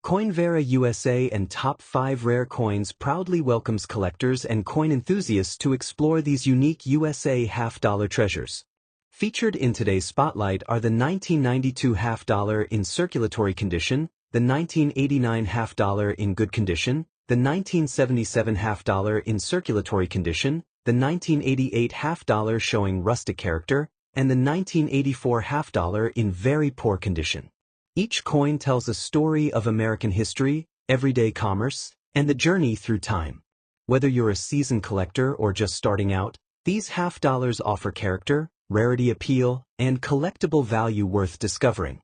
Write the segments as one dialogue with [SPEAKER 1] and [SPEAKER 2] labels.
[SPEAKER 1] Coinvera USA and Top 5 Rare Coins proudly welcomes collectors and coin enthusiasts to explore these unique USA half-dollar treasures. Featured in today's spotlight are the 1992 half-dollar in circulatory condition, the 1989 half-dollar in good condition, the 1977 half-dollar in circulatory condition, the 1988 half-dollar showing rustic character, and the 1984 half-dollar in very poor condition. Each coin tells a story of American history, everyday commerce, and the journey through time. Whether you're a seasoned collector or just starting out, these half-dollars offer character, rarity appeal, and collectible value worth discovering.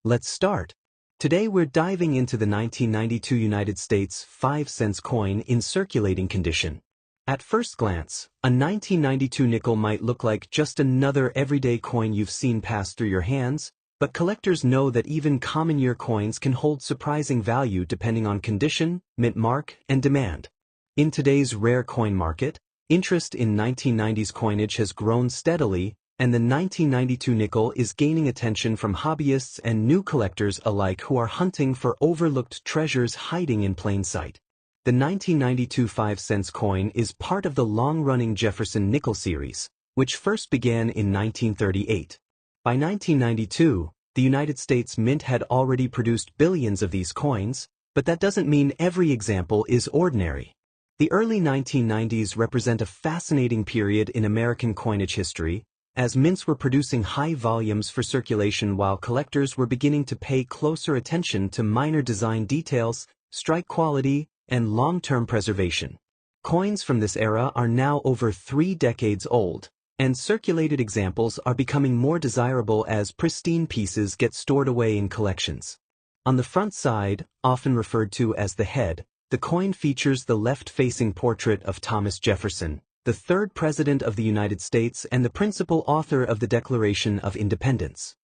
[SPEAKER 1] Let's start. Today we're diving into the 1992 United States 5-cent coin in circulating condition. At first glance, a 1992 nickel might look like just another everyday coin you've seen pass through your hands, but collectors know that even common year coins can hold surprising value depending on condition, mint mark, and demand. In today's rare coin market, interest in 1990s coinage has grown steadily, and the 1992 nickel is gaining attention from hobbyists and new collectors alike who are hunting for overlooked treasures hiding in plain sight. The 1992 5-cent coin is part of the long-running Jefferson nickel series, which first began in 1938. By 1992, the United States Mint had already produced billions of these coins, but that doesn't mean every example is ordinary. The early 1990s represent a fascinating period in American coinage history, as mints were producing high volumes for circulation while collectors were beginning to pay closer attention to minor design details, strike quality, and long-term preservation. Coins from this era are now over 3 decades old, and circulated examples are becoming more desirable as pristine pieces get stored away in collections. On the front side, often referred to as the head, the coin features the left-facing portrait of Thomas Jefferson, the third President of the United States and the principal author of the Declaration of Independence.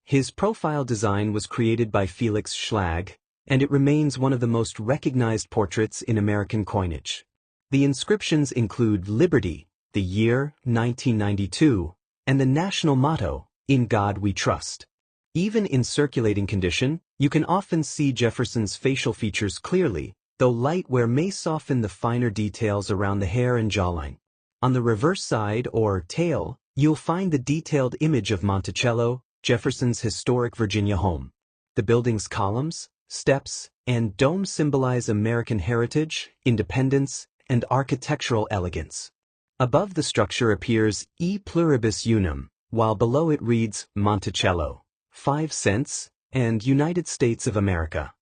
[SPEAKER 1] His profile design was created by Felix Schlag, and it remains one of the most recognized portraits in American coinage. The inscriptions include Liberty, the year, 1992, and the national motto, In God We Trust. Even in circulating condition, you can often see Jefferson's facial features clearly, though light wear may soften the finer details around the hair and jawline. On the reverse side, or tail, you'll find the detailed image of Monticello, Jefferson's historic Virginia home. The building's columns, steps, and dome symbolize American heritage, independence, and architectural elegance. Above the structure appears E Pluribus Unum, while below it reads Monticello, 5 cents, and United States of America.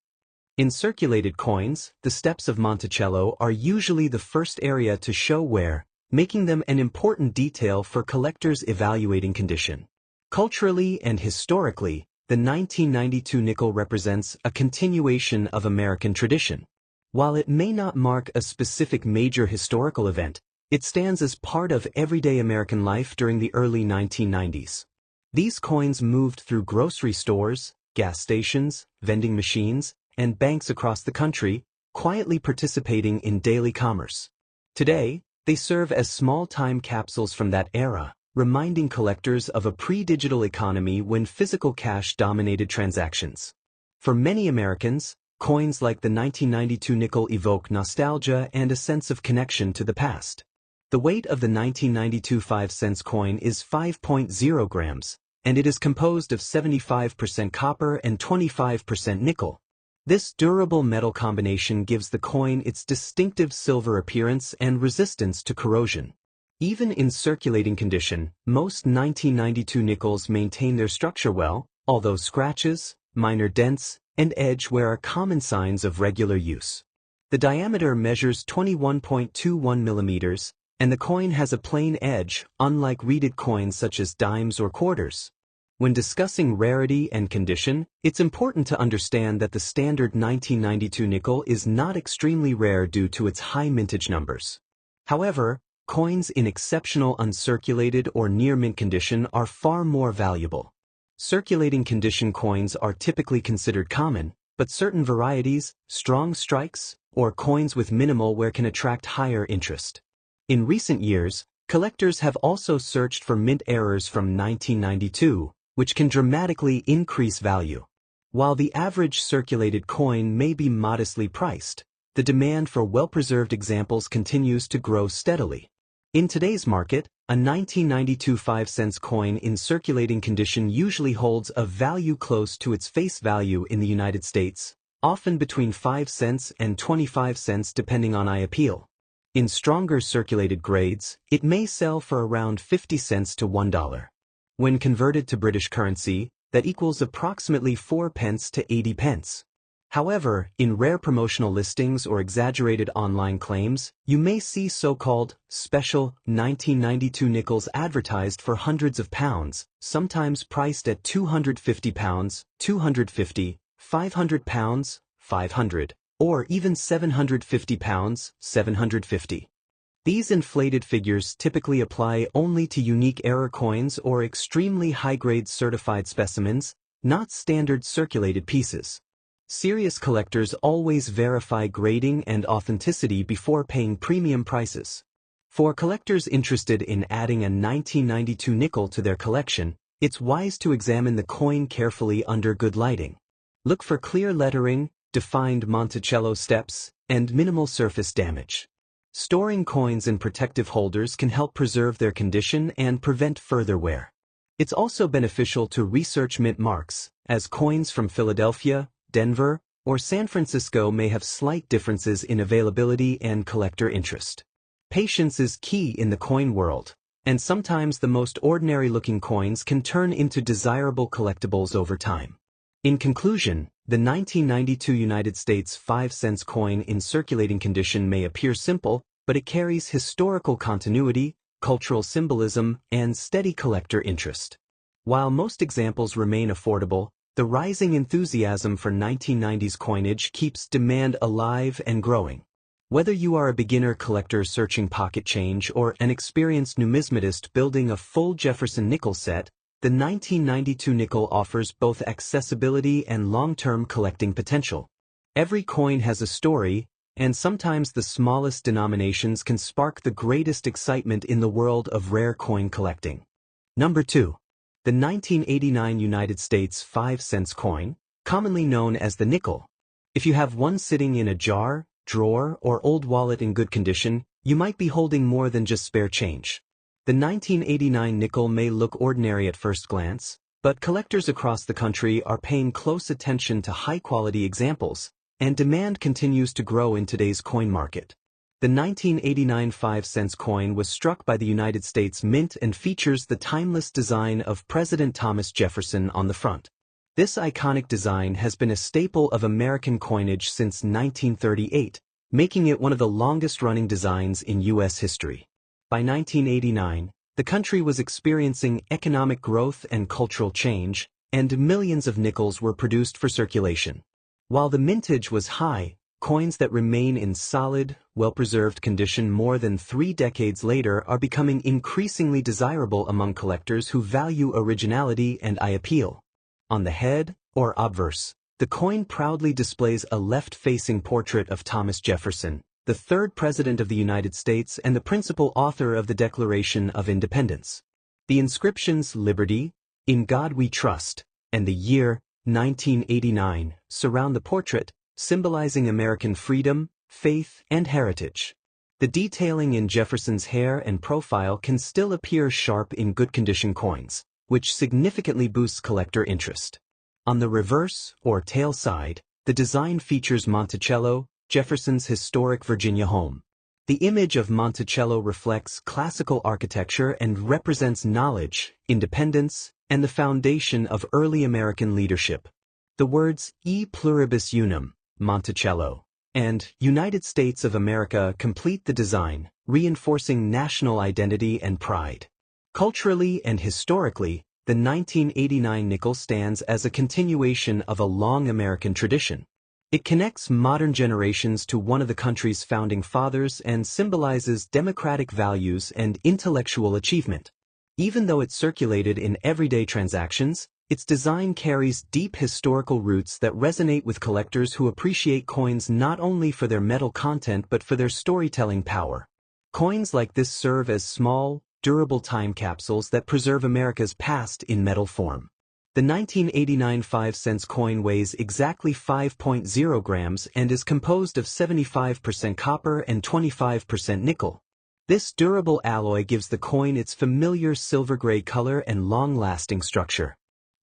[SPEAKER 1] In circulated coins, the steps of Monticello are usually the first area to show wear, making them an important detail for collectors evaluating condition. Culturally and historically, the 1992 nickel represents a continuation of American tradition. While it may not mark a specific major historical event, it stands as part of everyday American life during the early 1990s. These coins moved through grocery stores, gas stations, vending machines, and banks across the country, quietly participating in daily commerce. Today, they serve as small time capsules from that era, reminding collectors of a pre-digital economy when physical cash dominated transactions. For many Americans, coins like the 1992 nickel evoke nostalgia and a sense of connection to the past. The weight of the 1992 5-cent coin is 5.0 grams, and it is composed of 75% copper and 25% nickel. This durable metal combination gives the coin its distinctive silver appearance and resistance to corrosion. Even in circulating condition, most 1992 nickels maintain their structure well, although scratches, minor dents, and edge wear are common signs of regular use. The diameter measures 21.21 millimeters, and the coin has a plain edge, unlike reeded coins such as dimes or quarters. When discussing rarity and condition, it's important to understand that the standard 1992 nickel is not extremely rare due to its high mintage numbers. However, coins in exceptional uncirculated or near mint condition are far more valuable. Circulating condition coins are typically considered common, but certain varieties, strong strikes, or coins with minimal wear can attract higher interest. In recent years, collectors have also searched for mint errors from 1992, which can dramatically increase value. While the average circulated coin may be modestly priced, the demand for well-preserved examples continues to grow steadily. In today's market, a 1992 5-cent coin in circulating condition usually holds a value close to its face value in the United States, often between 5 cents and 25 cents depending on eye appeal. In stronger circulated grades, it may sell for around 50 cents to $1. When converted to British currency, that equals approximately 4 pence to 80 pence. However, in rare promotional listings or exaggerated online claims, you may see so-called special 1992 nickels advertised for hundreds of pounds, sometimes priced at £250, 250, £500, 500, or even £750, 750. These inflated figures typically apply only to unique error coins or extremely high-grade certified specimens, not standard circulated pieces. Serious collectors always verify grading and authenticity before paying premium prices. For collectors interested in adding a 1992 nickel to their collection, it's wise to examine the coin carefully under good lighting. Look for clear lettering, defined Monticello steps, and minimal surface damage. Storing coins in protective holders can help preserve their condition and prevent further wear. It's also beneficial to research mint marks, as coins from Philadelphia, Denver, or San Francisco may have slight differences in availability and collector interest. Patience is key in the coin world, and sometimes the most ordinary-looking coins can turn into desirable collectibles over time. In conclusion, the 1992 United States 5-cent coin in circulating condition may appear simple, but it carries historical continuity, cultural symbolism, and steady collector interest. While most examples remain affordable, the rising enthusiasm for 1990s coinage keeps demand alive and growing. Whether you are a beginner collector searching pocket change or an experienced numismatist building a full Jefferson nickel set, the 1992 nickel offers both accessibility and long-term collecting potential. Every coin has a story, and sometimes the smallest denominations can spark the greatest excitement in the world of rare coin collecting. Number 2. The 1989 United States 5-cent coin, commonly known as the nickel. If you have one sitting in a jar, drawer, or old wallet in good condition, you might be holding more than just spare change. The 1989 nickel may look ordinary at first glance, but collectors across the country are paying close attention to high-quality examples, and demand continues to grow in today's coin market. The 1989 5-cent coin was struck by the United States Mint and features the timeless design of President Thomas Jefferson on the front. This iconic design has been a staple of American coinage since 1938, making it one of the longest-running designs in U.S. history. By 1989, the country was experiencing economic growth and cultural change, and millions of nickels were produced for circulation. While the mintage was high, coins that remain in solid, well-preserved condition more than 3 decades later are becoming increasingly desirable among collectors who value originality and eye appeal. On the head, or obverse, the coin proudly displays a left-facing portrait of Thomas Jefferson, the third President of the United States and the principal author of the Declaration of Independence. The inscriptions "Liberty," "In God We Trust," and the year 1989 surround the portrait, symbolizing American freedom, faith, and heritage. The detailing in Jefferson's hair and profile can still appear sharp in good-condition coins, which significantly boosts collector interest. On the reverse, or tail side, the design features Monticello, Jefferson's historic Virginia home. The image of Monticello reflects classical architecture and represents knowledge, independence, and the foundation of early American leadership. The words "E pluribus unum," Monticello, and "United States of America" complete the design, reinforcing national identity and pride. Culturally and historically, the 1989 nickel stands as a continuation of a long American tradition. It connects modern generations to one of the country's founding fathers and symbolizes democratic values and intellectual achievement. Even though it circulated in everyday transactions, its design carries deep historical roots that resonate with collectors who appreciate coins not only for their metal content but for their storytelling power. Coins like this serve as small, durable time capsules that preserve America's past in metal form. The 1989 5-cent coin weighs exactly 5.0 grams and is composed of 75% copper and 25% nickel. This durable alloy gives the coin its familiar silver-gray color and long-lasting structure.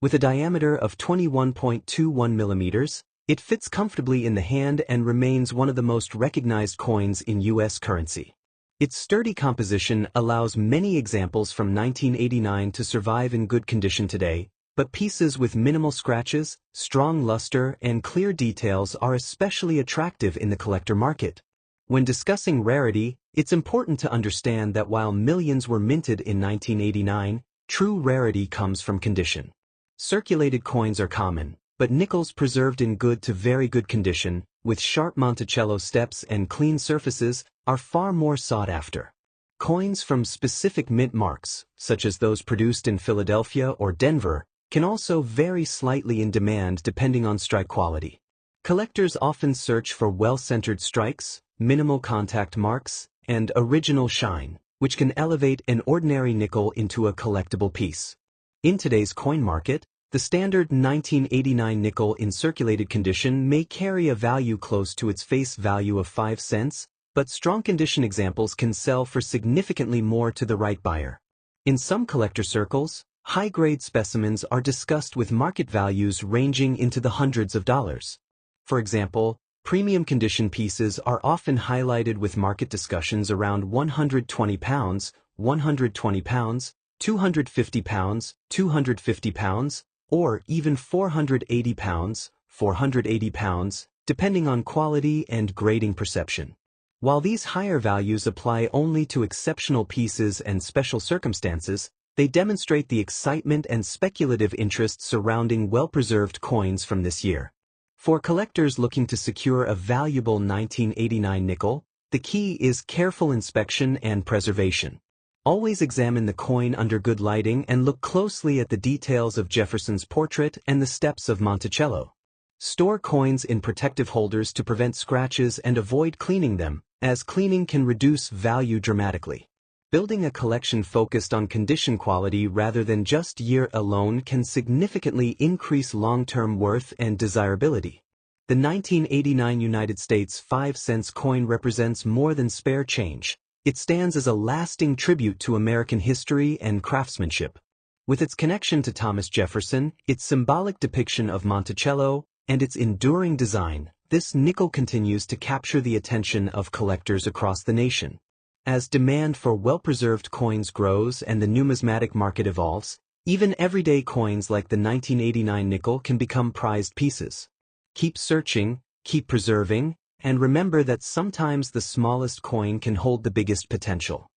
[SPEAKER 1] With a diameter of 21.21 millimeters, it fits comfortably in the hand and remains one of the most recognized coins in U.S. currency. Its sturdy composition allows many examples from 1989 to survive in good condition today, but pieces with minimal scratches, strong luster, and clear details are especially attractive in the collector market. When discussing rarity, it's important to understand that while millions were minted in 1989, true rarity comes from condition. Circulated coins are common, but nickels preserved in good to very good condition, with sharp Monticello steps and clean surfaces, are far more sought after. Coins from specific mint marks, such as those produced in Philadelphia or Denver, can also vary slightly in demand depending on strike quality. Collectors often search for well-centered strikes, minimal contact marks, and original shine, which can elevate an ordinary nickel into a collectible piece. In today's coin market, the standard 1989 nickel in circulated condition may carry a value close to its face value of 5 cents, but strong condition examples can sell for significantly more to the right buyer. In some collector circles, high-grade specimens are discussed with market values ranging into the hundreds of dollars. For example, premium condition pieces are often highlighted with market discussions around 120 pounds, 120 pounds, 250 pounds, 250 pounds, or even 480 pounds, 480 pounds, depending on quality and grading perception. While these higher values apply only to exceptional pieces and special circumstances, they demonstrate the excitement and speculative interest surrounding well-preserved coins from this year. For collectors looking to secure a valuable 1989 nickel, the key is careful inspection and preservation. Always examine the coin under good lighting and look closely at the details of Jefferson's portrait and the steps of Monticello. Store coins in protective holders to prevent scratches and avoid cleaning them, as cleaning can reduce value dramatically. Building a collection focused on condition quality rather than just year alone can significantly increase long-term worth and desirability. The 1989 United States 5-cent coin represents more than spare change. It stands as a lasting tribute to American history and craftsmanship. With its connection to Thomas Jefferson, its symbolic depiction of Monticello, and its enduring design, this nickel continues to capture the attention of collectors across the nation. As demand for well-preserved coins grows and the numismatic market evolves, even everyday coins like the 1989 nickel can become prized pieces. Keep searching, keep preserving, and remember that sometimes the smallest coin can hold the biggest potential.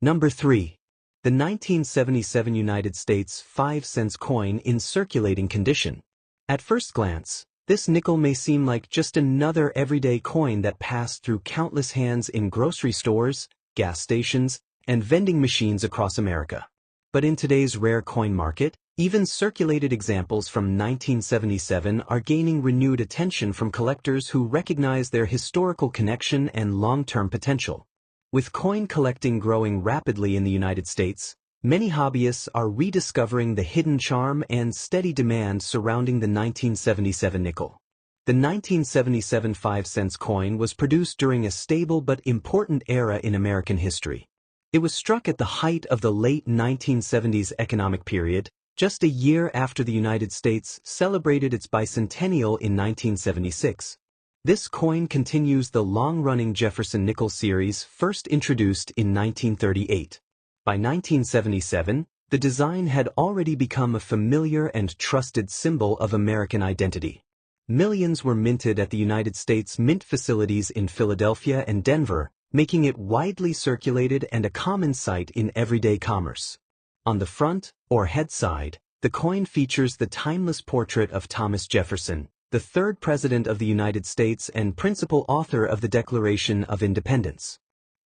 [SPEAKER 1] Number 3. The 1977 United States 5-cent coin in circulating condition. At first glance, this nickel may seem like just another everyday coin that passed through countless hands in grocery stores, gas stations, and vending machines across America. But in today's rare coin market, even circulated examples from 1977 are gaining renewed attention from collectors who recognize their historical connection and long-term potential. With coin collecting growing rapidly in the United States, many hobbyists are rediscovering the hidden charm and steady demand surrounding the 1977 nickel. The 1977 5-cent coin was produced during a stable but important era in American history. It was struck at the height of the late 1970s economic period, just a year after the United States celebrated its bicentennial in 1976. This coin continues the long-running Jefferson nickel series first introduced in 1938. By 1977, the design had already become a familiar and trusted symbol of American identity. Millions were minted at the United States Mint facilities in Philadelphia and Denver, making it widely circulated and a common sight in everyday commerce. On the front, or head side, the coin features the timeless portrait of Thomas Jefferson, the third President of the United States and principal author of the Declaration of Independence.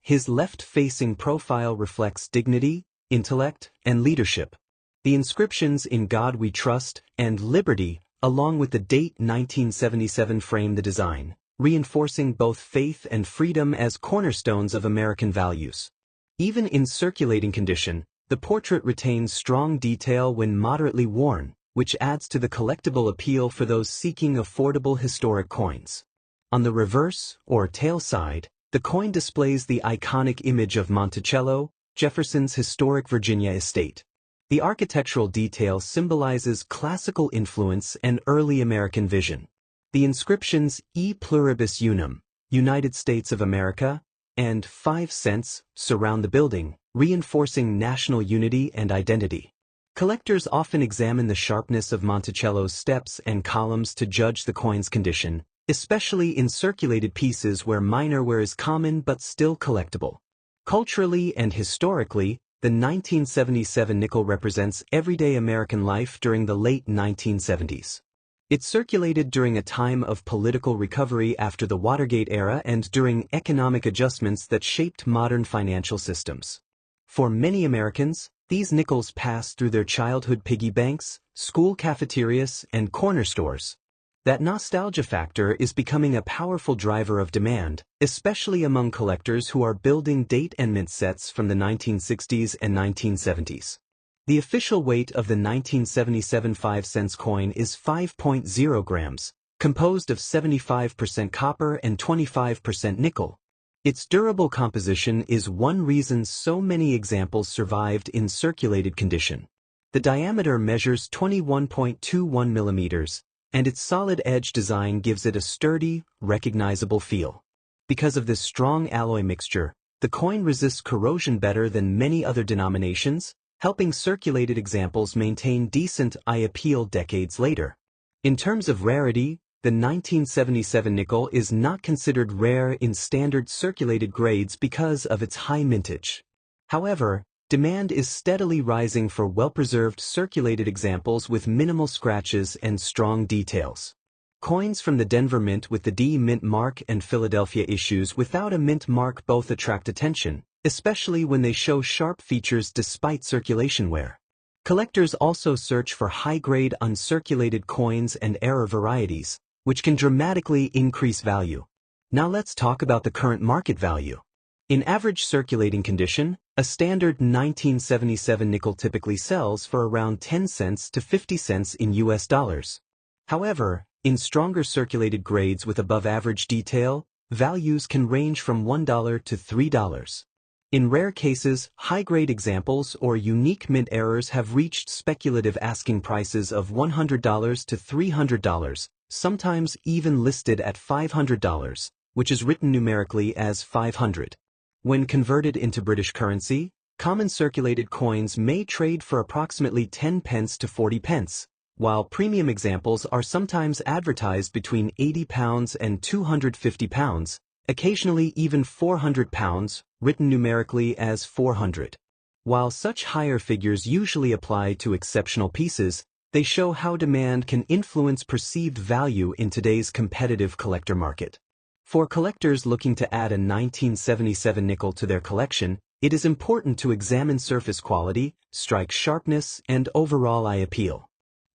[SPEAKER 1] His left-facing profile reflects dignity, intellect, and leadership. The inscriptions "In God We Trust" and "Liberty," along with the date 1977, frame the design, reinforcing both faith and freedom as cornerstones of American values. Even in circulating condition, The portrait retains strong detail when moderately worn, which adds to the collectible appeal for those seeking affordable historic coins. On the reverse, or tail side, the coin displays the iconic image of Monticello, Jefferson's historic Virginia estate. The architectural detail symbolizes classical influence and early American vision. The inscriptions E Pluribus Unum, United States of America, and 5 cents surround the building, reinforcing national unity and identity. Collectors often examine the sharpness of Monticello's steps and columns to judge the coin's condition, especially in circulated pieces where minor wear is common but still collectible. Culturally and historically, the 1977 nickel represents everyday American life during the late 1970s. It circulated during a time of political recovery after the Watergate era and during economic adjustments that shaped modern financial systems. For many Americans, these nickels passed through their childhood piggy banks, school cafeterias, and corner stores. That nostalgia factor is becoming a powerful driver of demand, especially among collectors who are building date and mint sets from the 1960s and 1970s. The official weight of the 1977 5 cents coin is 5.0 grams, composed of 75% copper and 25% nickel. Its durable composition is one reason so many examples survived in circulated condition. The diameter measures 21.21 millimeters, and its solid edge design gives it a sturdy, recognizable feel. Because of this strong alloy mixture, the coin resists corrosion better than many other denominations, helping circulated examples maintain decent eye appeal decades later. In terms of rarity, the 1977 nickel is not considered rare in standard circulated grades because of its high mintage. However, demand is steadily rising for well-preserved circulated examples with minimal scratches and strong details. Coins from the Denver Mint with the D Mint mark and Philadelphia issues without a mint mark both attract attention, especially when they show sharp features despite circulation wear. Collectors also search for high-grade uncirculated coins and error varieties, which can dramatically increase value. Now let's talk about the current market value. In average circulating condition, a standard 1977 nickel typically sells for around 10 cents to 50 cents in US dollars. However, in stronger circulated grades with above-average detail, values can range from $1 to $3. In rare cases, high-grade examples or unique mint errors have reached speculative asking prices of $100 to $300, sometimes even listed at $500, which is written numerically as 500. When converted into British currency, common circulated coins may trade for approximately 10 pence to 40 pence, while premium examples are sometimes advertised between £80 and £250, occasionally even £400, written numerically as 400. While such higher figures usually apply to exceptional pieces, they show how demand can influence perceived value in today's competitive collector market. For collectors looking to add a 1977 nickel to their collection, it is important to examine surface quality, strike sharpness, and overall eye appeal.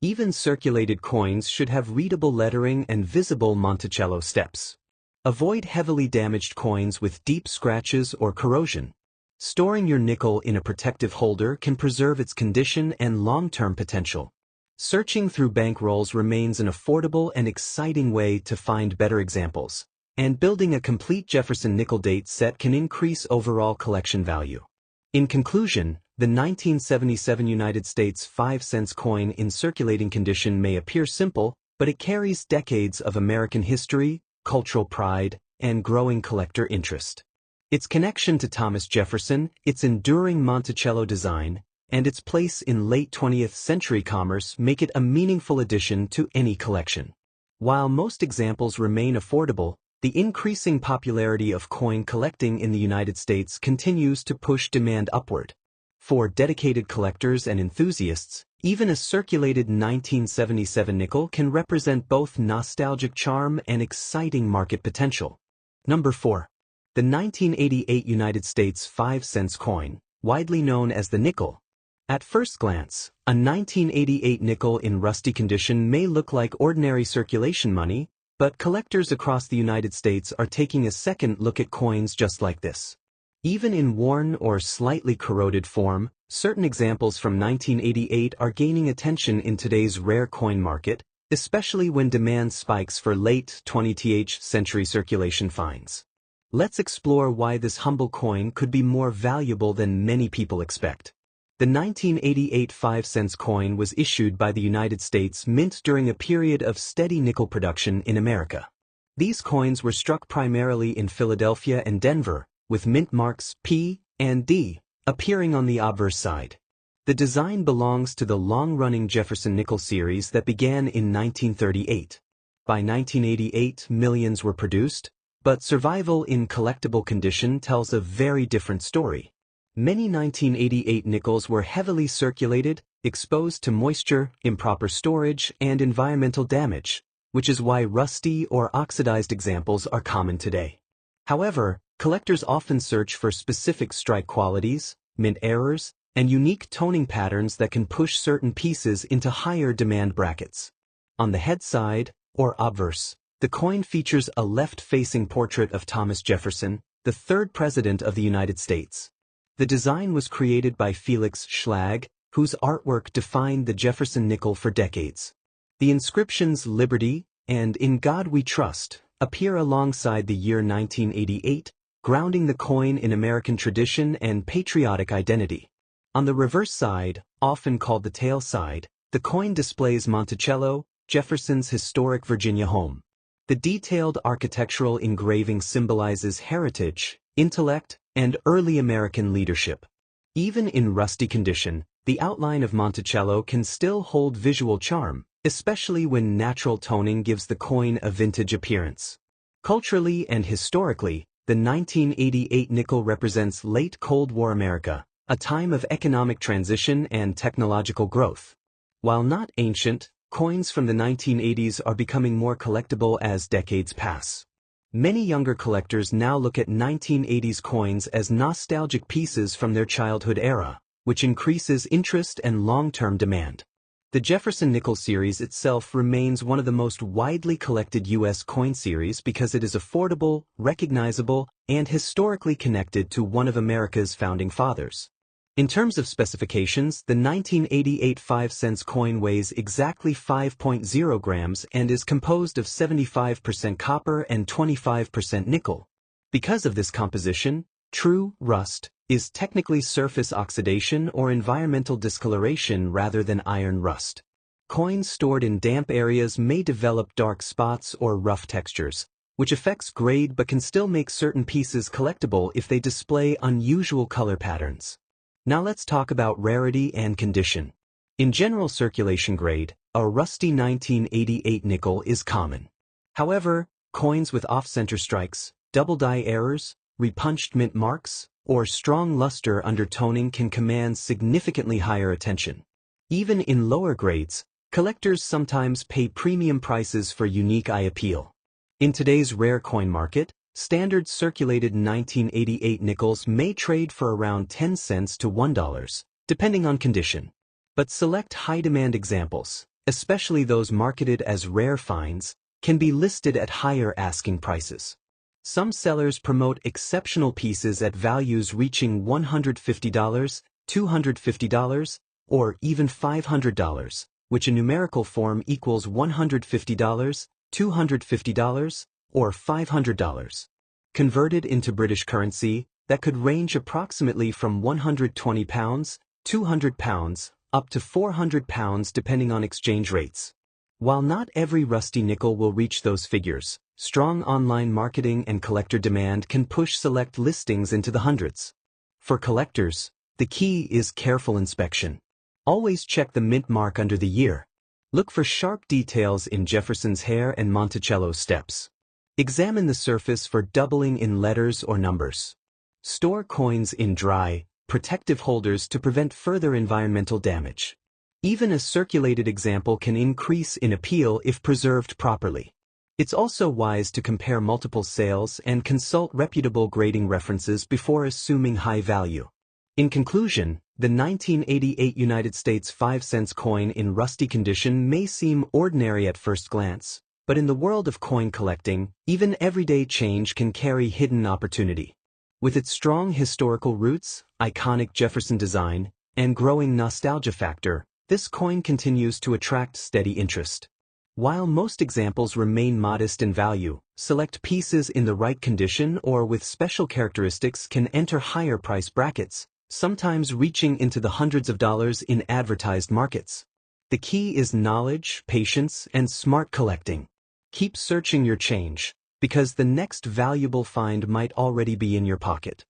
[SPEAKER 1] Even circulated coins should have readable lettering and visible Monticello steps. Avoid heavily damaged coins with deep scratches or corrosion. Storing your nickel in a protective holder can preserve its condition and long-term potential. Searching through bank rolls remains an affordable and exciting way to find better examples, and building a complete Jefferson nickel date set can increase overall collection value. In conclusion, the 1977 United States 5 cents coin in circulating condition may appear simple, but it carries decades of American history, cultural pride, and growing collector interest. Its connection to Thomas Jefferson, its enduring Monticello design, and its place in late 20th century commerce make it a meaningful addition to any collection. While most examples remain affordable, the increasing popularity of coin collecting in the United States continues to push demand upward. For dedicated collectors and enthusiasts, even a circulated 1977 nickel can represent both nostalgic charm and exciting market potential. Number 4. The 1988 United States 5 cents coin, widely known as the nickel. At first glance, a 1988 nickel in rusty condition may look like ordinary circulation money, but collectors across the United States are taking a second look at coins just like this. Even in worn or slightly corroded form, certain examples from 1988 are gaining attention in today's rare coin market, especially when demand spikes for late 20th century circulation finds. Let's explore why this humble coin could be more valuable than many people expect. The 1988 5-cent coin was issued by the United States Mint during a period of steady nickel production in America. These coins were struck primarily in Philadelphia and Denver, with mint marks P and D appearing on the obverse side. The design belongs to the long-running Jefferson nickel series that began in 1938. By 1988, millions were produced, but survival in collectible condition tells a very different story. Many 1988 nickels were heavily circulated, exposed to moisture, improper storage, and environmental damage, which is why rusty or oxidized examples are common today. However, collectors often search for specific strike qualities, mint errors, and unique toning patterns that can push certain pieces into higher demand brackets. On the head side, or obverse, the coin features a left-facing portrait of Thomas Jefferson, the third President of the United States. The design was created by Felix Schlag, whose artwork defined the Jefferson nickel for decades. The inscriptions "Liberty" and "In God We Trust" appear alongside the year 1988, grounding the coin in American tradition and patriotic identity. On the reverse side, often called the tail side, the coin displays Monticello, Jefferson's historic Virginia home. The detailed architectural engraving symbolizes heritage, intellect, and early American leadership. Even in rusty condition, the outline of Monticello can still hold visual charm, especially when natural toning gives the coin a vintage appearance. Culturally and historically, the 1988 nickel represents late Cold War America, a time of economic transition and technological growth. While not ancient, coins from the 1980s are becoming more collectible as decades pass. Many younger collectors now look at 1980s coins as nostalgic pieces from their childhood era, which increases interest and long-term demand. The Jefferson nickel series itself remains one of the most widely collected U.S. coin series because it is affordable, recognizable, and historically connected to one of America's founding fathers. In terms of specifications, the 1988 5-cent coin weighs exactly 5.0 grams and is composed of 75% copper and 25% nickel. Because of this composition, true rust is technically surface oxidation or environmental discoloration rather than iron rust. Coins stored in damp areas may develop dark spots or rough textures, which affects grade but can still make certain pieces collectible if they display unusual color patterns. Now let's talk about rarity and condition. In general circulation grade, a rusty 1988 nickel is common. However, coins with off-center strikes, double die errors, repunched mint marks, or strong luster undertoning can command significantly higher attention. Even in lower grades, collectors sometimes pay premium prices for unique eye appeal. In today's rare coin market, standard circulated 1988 nickels may trade for around 10 cents to $1, depending on condition. But select high-demand examples, especially those marketed as rare finds, can be listed at higher asking prices. Some sellers promote exceptional pieces at values reaching $150, $250, or even $500, which in numerical form equals $150, $250, or $500. Converted into British currency, that could range approximately from £120, £200, up to £400 depending on exchange rates. While not every rusty nickel will reach those figures, strong online marketing and collector demand can push select listings into the hundreds. For collectors, the key is careful inspection. Always check the mint mark under the year. Look for sharp details in Jefferson's hair and Monticello's steps. Examine the surface for doubling in letters or numbers. Store coins in dry, protective holders to prevent further environmental damage. Even a circulated example can increase in appeal if preserved properly. It's also wise to compare multiple sales and consult reputable grading references before assuming high value. In conclusion, the 1988 United States 5-cent coin in rusty condition may seem ordinary at first glance, but in the world of coin collecting, even everyday change can carry hidden opportunity. With its strong historical roots, iconic Jefferson design, and growing nostalgia factor, this coin continues to attract steady interest. While most examples remain modest in value, select pieces in the right condition or with special characteristics can enter higher price brackets, sometimes reaching into the hundreds of dollars in advertised markets. The key is knowledge, patience, and smart collecting. Keep searching your change, because the next valuable find might already be in your pocket.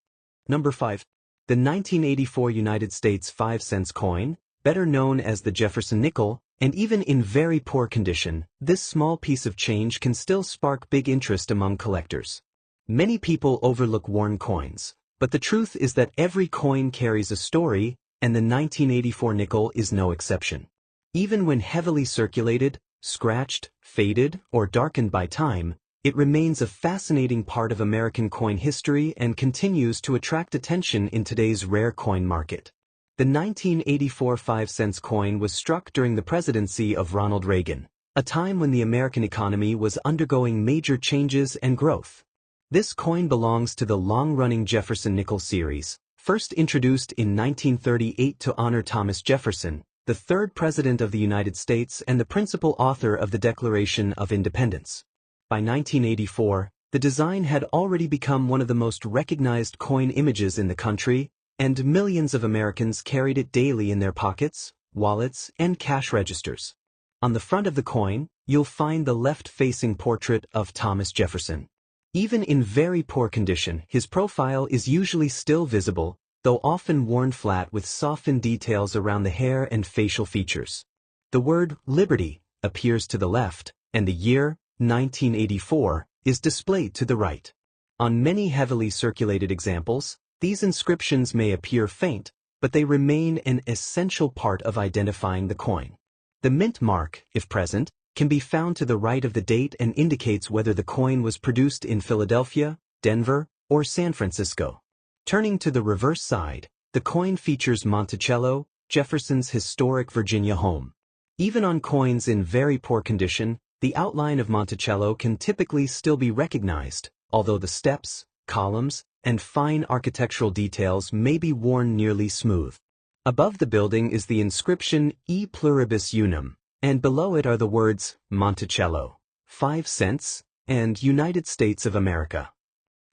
[SPEAKER 1] Number 5. The 1984 United States 5-cent coin, better known as the Jefferson nickel, and even in very poor condition, this small piece of change can still spark big interest among collectors. Many people overlook worn coins, but the truth is that every coin carries a story, and the 1984 nickel is no exception. Even when heavily circulated, scratched, faded, or darkened by time, it remains a fascinating part of American coin history and continues to attract attention in today's rare coin market. The 1984 5-cent coin was struck during the presidency of Ronald Reagan, a time when the American economy was undergoing major changes and growth. This coin belongs to the long-running Jefferson nickel series, first introduced in 1938 to honor Thomas Jefferson, the third President of the United States and the principal author of the Declaration of Independence. By 1984, the design had already become one of the most recognized coin images in the country, and millions of Americans carried it daily in their pockets, wallets, and cash registers. On the front of the coin, you'll find the left-facing portrait of Thomas Jefferson. Even in very poor condition, his profile is usually still visible, though often worn flat with softened details around the hair and facial features. The word Liberty appears to the left, and the year, 1984, is displayed to the right. On many heavily circulated examples, these inscriptions may appear faint, but they remain an essential part of identifying the coin. The mint mark, if present, can be found to the right of the date and indicates whether the coin was produced in Philadelphia, Denver, or San Francisco. Turning to the reverse side, the coin features Monticello, Jefferson's historic Virginia home. Even on coins in very poor condition, the outline of Monticello can typically still be recognized, although the steps, columns, and fine architectural details may be worn nearly smooth. Above the building is the inscription E Pluribus Unum, and below it are the words Monticello, 5 cents, and United States of America.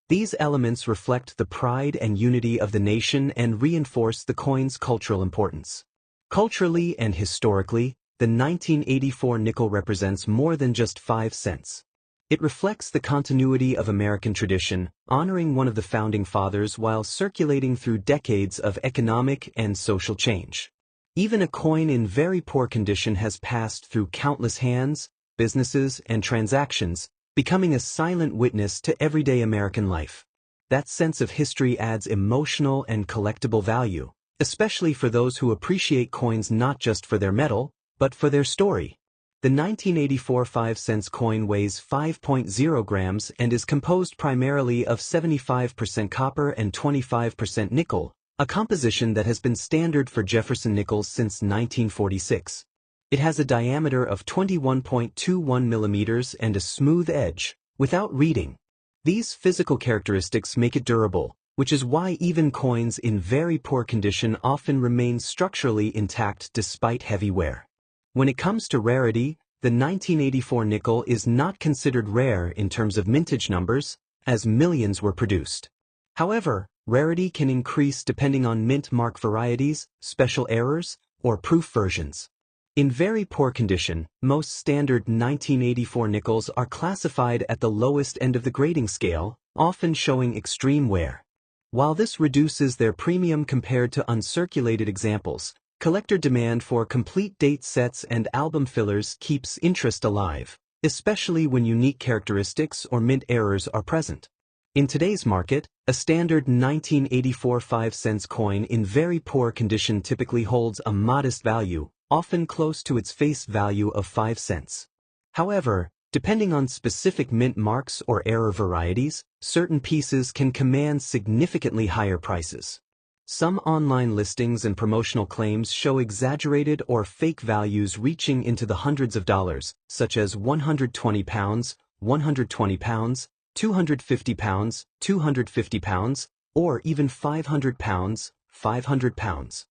[SPEAKER 1] These elements reflect the pride and unity of the nation and reinforce the coin's cultural importance. Culturally and historically, the 1984 nickel represents more than just 5 cents. It reflects the continuity of American tradition, honoring one of the founding fathers while circulating through decades of economic and social change. Even a coin in very poor condition has passed through countless hands, businesses, and transactions, becoming a silent witness to everyday American life. That sense of history adds emotional and collectible value, especially for those who appreciate coins not just for their metal, but for their story. The 1984 5-cent coin weighs 5.0 grams and is composed primarily of 75% copper and 25% nickel, a composition that has been standard for Jefferson nickels since 1946. It has a diameter of 21.21 millimeters and a smooth edge, without reading. These physical characteristics make it durable, which is why even coins in very poor condition often remain structurally intact despite heavy wear. When it comes to rarity, the 1984 nickel is not considered rare in terms of mintage numbers, as millions were produced. However, rarity can increase depending on mint mark varieties, special errors, or proof versions. In very poor condition, most standard 1984 nickels are classified at the lowest end of the grading scale, often showing extreme wear. While this reduces their premium compared to uncirculated examples, collector demand for complete date sets and album fillers keeps interest alive, especially when unique characteristics or mint errors are present. In today's market, a standard 1984 5-cent coin in very poor condition typically holds a modest value, often close to its face value of 5 cents. However, depending on specific mint marks or error varieties, certain pieces can command significantly higher prices. Some online listings and promotional claims show exaggerated or fake values reaching into the hundreds of dollars, such as £120, £120, £250, £250, or even 500 pounds, 500 pounds.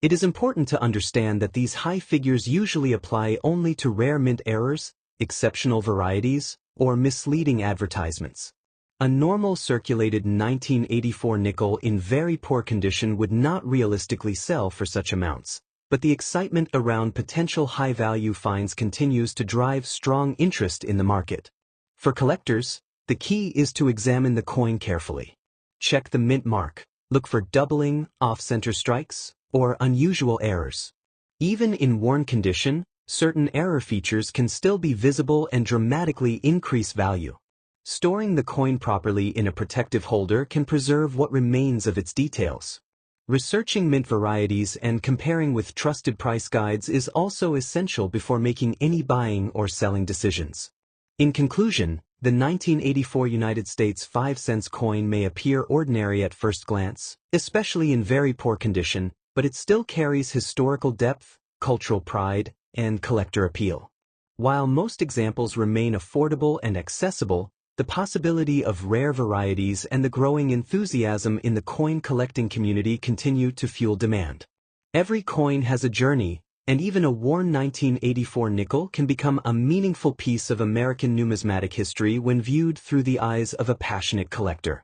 [SPEAKER 1] It is important to understand that these high figures usually apply only to rare mint errors, exceptional varieties, or misleading advertisements. A normal circulated 1984 nickel in very poor condition would not realistically sell for such amounts, but the excitement around potential high-value finds continues to drive strong interest in the market. For collectors, the key is to examine the coin carefully. Check the mint mark, look for doubling, off-center strikes, or unusual errors. Even in worn condition, certain error features can still be visible and dramatically increase value. Storing the coin properly in a protective holder can preserve what remains of its details. Researching mint varieties and comparing with trusted price guides is also essential before making any buying or selling decisions. In conclusion, the 1984 United States 5-cent coin may appear ordinary at first glance, especially in very poor condition, but it still carries historical depth, cultural pride, and collector appeal. While most examples remain affordable and accessible, the possibility of rare varieties and the growing enthusiasm in the coin collecting community continue to fuel demand. Every coin has a journey, and even a worn 1984 nickel can become a meaningful piece of American numismatic history when viewed through the eyes of a passionate collector.